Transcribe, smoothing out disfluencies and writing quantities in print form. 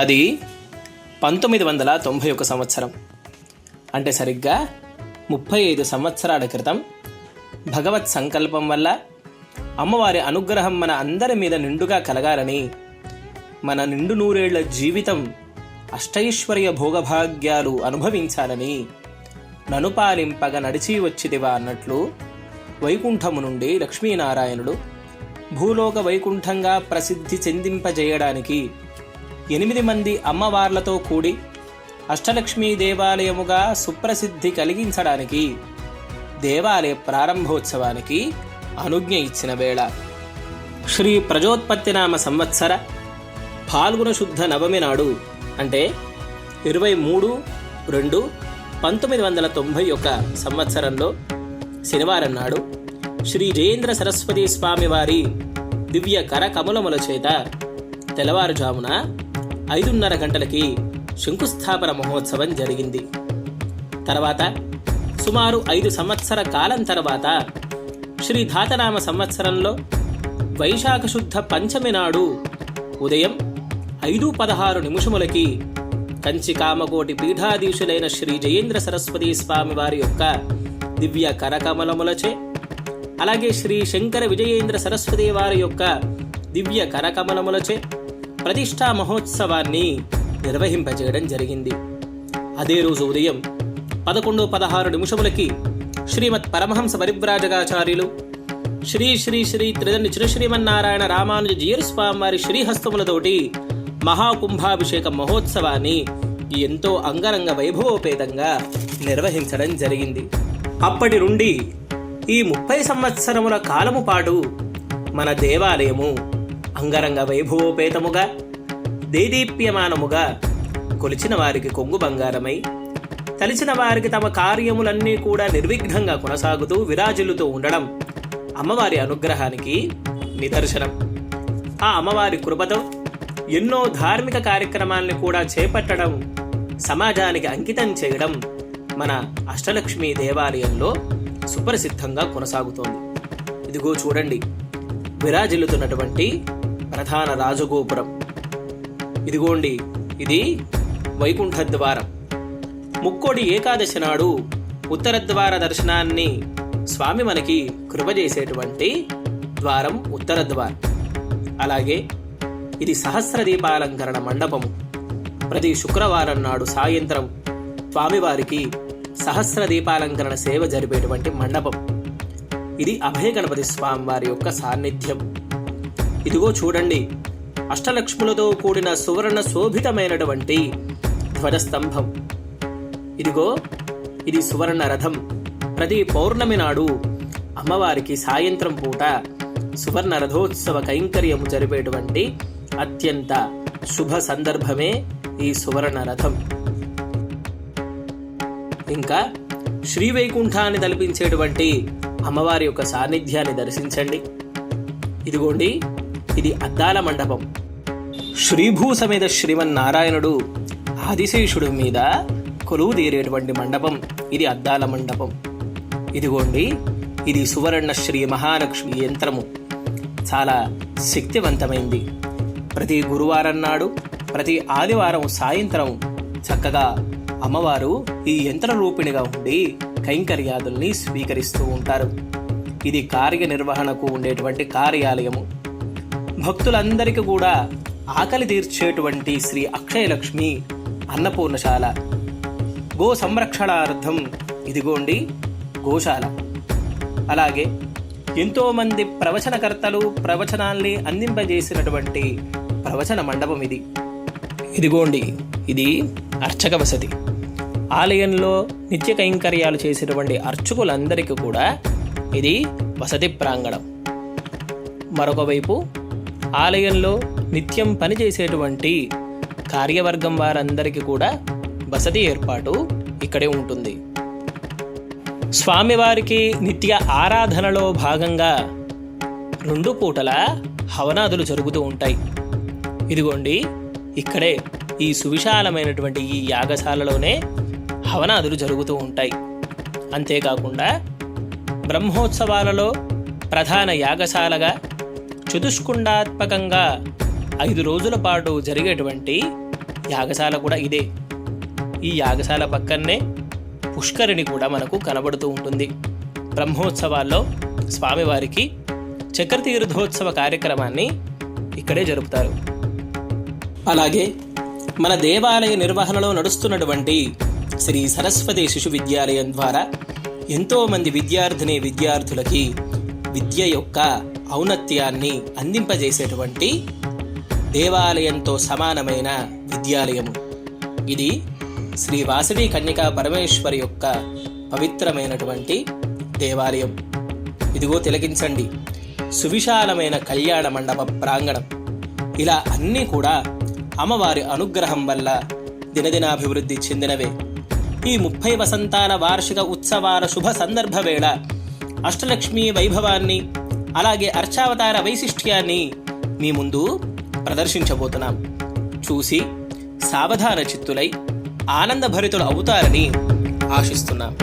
అది 1991 సంవత్సరం. అంటే సరిగ్గా 35 సంవత్సరాల క్రితం భగవత్ సంకల్పం వల్ల అమ్మవారి అనుగ్రహం మన అందరి మీద నిండుగా కలగాలని, మన నిండు నూరేళ్ల జీవితం అష్టైశ్వర్య భోగభాగ్యాలు అనుభవించాలని నను పాలింపగ నడిచి వచ్చిదివా అన్నట్లు వైకుంఠము నుండి లక్ష్మీనారాయణుడు భూలోక వైకుంఠంగా ప్రసిద్ధి చెందింపజేయడానికి 8 మంది అమ్మవార్లతో కూడి అష్టలక్ష్మీ దేవాలయముగా సుప్రసిద్ధి కలిగించడానికి దేవాలయ ప్రారంభోత్సవానికి అనుజ్ఞ ఇచ్చిన వేళ శ్రీ ప్రజోత్పత్తినామ సంవత్సర ఫాల్గుణ శుద్ధ నవమి నాడు, అంటే 23/2/1991 సంవత్సరంలో శనివారం నాడు శ్రీ జయేంద్ర సరస్వతి స్వామి వారి దివ్య కరకమలముల చేత తెల్లవారుజామున 5:30 గంటలకి శంకుస్థాపన మహోత్సవం జరిగింది. తర్వాత సుమారు 5 సంవత్సర కాలం తర్వాత శ్రీ ధాతనామ సంవత్సరంలో వైశాఖ శుద్ధ పంచమి నాడు ఉదయం 5:16 కంచి కామకోటి పీఠాధీశులైన శ్రీ జయేంద్ర సరస్వతి స్వామి వారి యొక్క దివ్య కరకమలములచే, అలాగే శ్రీ శంకర విజయేంద్ర సరస్వతి వారి యొక్క దివ్య కరకమలములచే ప్రతిష్టా మహోత్సవాన్ని నిర్వహింపజేయడం జరిగింది. అదే రోజు ఉదయం 11:16 శ్రీమత్ పరమహంస పరివ్రాజకాచార్యులు శ్రీ శ్రీ శ్రీ త్రిదండి చిరశ్రీమన్నారాయణ రామానుజ జీయర్ స్వామి వారి శ్రీహస్తములతోటి మహాకుంభాభిషేక మహోత్సవాన్ని ఎంతో అంగరంగ వైభవోపేతంగా నిర్వహించడం జరిగింది. అప్పటి నుండి ఈ 30 సంవత్సరముల కాలము పాటు మన దేవాలయము అంగరంగ వైభవోపేతముగా దేదీప్యమానముగా కొలిచిన వారికి కొంగు బంగారమై, తలిచిన వారికి తమ కార్యములన్నీ కూడా నిర్విఘ్నంగా కొనసాగుతూ విరాజిల్లుతూ ఉండడం అమ్మవారి అనుగ్రహానికి నిదర్శనం. ఆ అమ్మవారి కృపతో ఎన్నో ధార్మిక కార్యక్రమాల్ని కూడా చేపట్టడం, సమాజానికి అంకితం చేయడం మన అష్టలక్ష్మీ దేవాలయంలో సుప్రసిద్ధంగా కొనసాగుతోంది. ఇదిగో చూడండి, విరాజిల్లుతున్నటువంటి ప్రధాన రాజగోపురం. ఇదిగోండి, ఇది వైకుంఠ ద్వారం. ముక్కోడి ఏకాదశి నాడు ఉత్తర ద్వార దర్శనాన్ని స్వామి మనకి కృపజేసేటువంటి ద్వారం ఉత్తర ద్వారం. అలాగే ఇది సహస్ర దీపాలంకరణ మండపము. ప్రతి శుక్రవారం నాడు సాయంత్రం స్వామివారికి సహస్ర దీపాలంకరణ సేవ జరిపేటువంటి మండపం. ఇది అభయ గణపతి స్వామి వారి యొక్క సాన్నిధ్యం. ఇదిగో చూడండి, అష్టలక్ష్ములతో కూడిన సువర్ణ శోభితమైనటువంటి ధ్వజస్తంభం. ఇదిగో ఇది సువర్ణ రథం. ప్రతి పౌర్ణమి నాడు అమ్మవారికి సాయంత్రం పూట సువర్ణ రథోత్సవ కైంకర్యము జరిపేటువంటి అత్యంత శుభ సందర్భమే ఈ సువర్ణ రథం. ఇంకా శ్రీవైకుంఠాన్ని తలపించేటువంటి అమ్మవారి యొక్క సాన్నిధ్యాన్ని దర్శించండి. ఇదిగోండి, ఇది అద్దాల మండపం. శ్రీభూ సమేత శ్రీమన్నారాయణుడు ఆదిశేషుడి మీద కొలువు తీరేటువంటి మండపం ఇది అద్దాల మండపం. ఇదిగోండి, ఇది సువర్ణ శ్రీ మహాలక్ష్మి యంత్రము. చాలా శక్తివంతమైంది. ప్రతి గురువారం నాడు, ప్రతి ఆదివారం సాయంత్రం చక్కగా అమ్మవారు ఈ యంత్ర రూపిణిగా ఉండి కైంకర్యాదుల్ని స్వీకరిస్తూ ఉంటారు. ఇది కార్యనిర్వహణకు ఉండేటువంటి కార్యాలయము. భక్తులందరికీ కూడా ఆకలి తీర్చేటువంటి శ్రీ అక్షయలక్ష్మి అన్నపూర్ణశాల. గో సంరక్షణార్థం ఇదిగోండి గోశాల. అలాగే ఎంతోమంది ప్రవచనకర్తలు ప్రవచనాల్ని అందింపజేసినటువంటి ప్రవచన మండపం ఇది. ఇదిగోండి, ఇది అర్చక వసతి. ఆలయంలో నిత్య కైంకర్యాలు చేసేటువంటి అర్చకులందరికీ కూడా ఇది వసతి ప్రాంగణం. మరొక వైపు ఆలయంలో నిత్యం పనిచేసేటువంటి కార్యవర్గం వారందరికీ కూడా వసతి ఏర్పాటు ఇక్కడే ఉంటుంది. స్వామివారికి నిత్య ఆరాధనలో భాగంగా 2 పూటల హవనాదులు జరుగుతూ ఉంటాయి. ఇదిగోండి, ఇక్కడే ఈ సువిశాలమైనటువంటి ఈ యాగశాలలోనే హవనాదులు జరుగుతూ ఉంటాయి. అంతేకాకుండా బ్రహ్మోత్సవాలలో ప్రధాన యాగశాలగా చతుష్కుండాత్మకంగా 5 రోజుల పాటు జరిగేటువంటి యాగశాల కూడా ఇదే. ఈ యాగశాల పక్కనే పుష్కరిణి కూడా మనకు కనబడుతూ ఉంటుంది. బ్రహ్మోత్సవాల్లో స్వామివారికి చక్రతీర్థోత్సవ కార్యక్రమాన్ని ఇక్కడే జరుపుతారు. అలాగే మన దేవాలయ నిర్వహణలో నడుస్తున్నటువంటి శ్రీ సరస్వతి శిశు విద్యాలయం ద్వారా ఎంతోమంది విద్యార్థులకి విద్య యొక్క ఔన్నత్యాన్ని అందింపజేసేటువంటి దేవాలయంతో సమానమైన విద్యాలయము ఇది. శ్రీ వాసవి కన్యకా పరమేశ్వరి యొక్క పవిత్రమైనటువంటి దేవాలయం. ఇదిగో తిలకించండి, సువిశాలమైన కళ్యాణ మండప ప్రాంగణం. ఇలా అన్నీ కూడా అమ్మవారి అనుగ్రహం వల్ల దినదినాభివృద్ధి చెందినవే. ఈ 30 వసంతాల వార్షిక ఉత్సవాల శుభ సందర్భ వేళ అష్టలక్ష్మీ వైభవాన్ని అలాగే అర్చావతార వైశిష్ట్యాన్ని మీ ముందు ప్రదర్శించబోతున్నాం. చూసి సావధాన చిత్తులై ఆనందభరితులు అవుతారని ఆశిస్తున్నాం.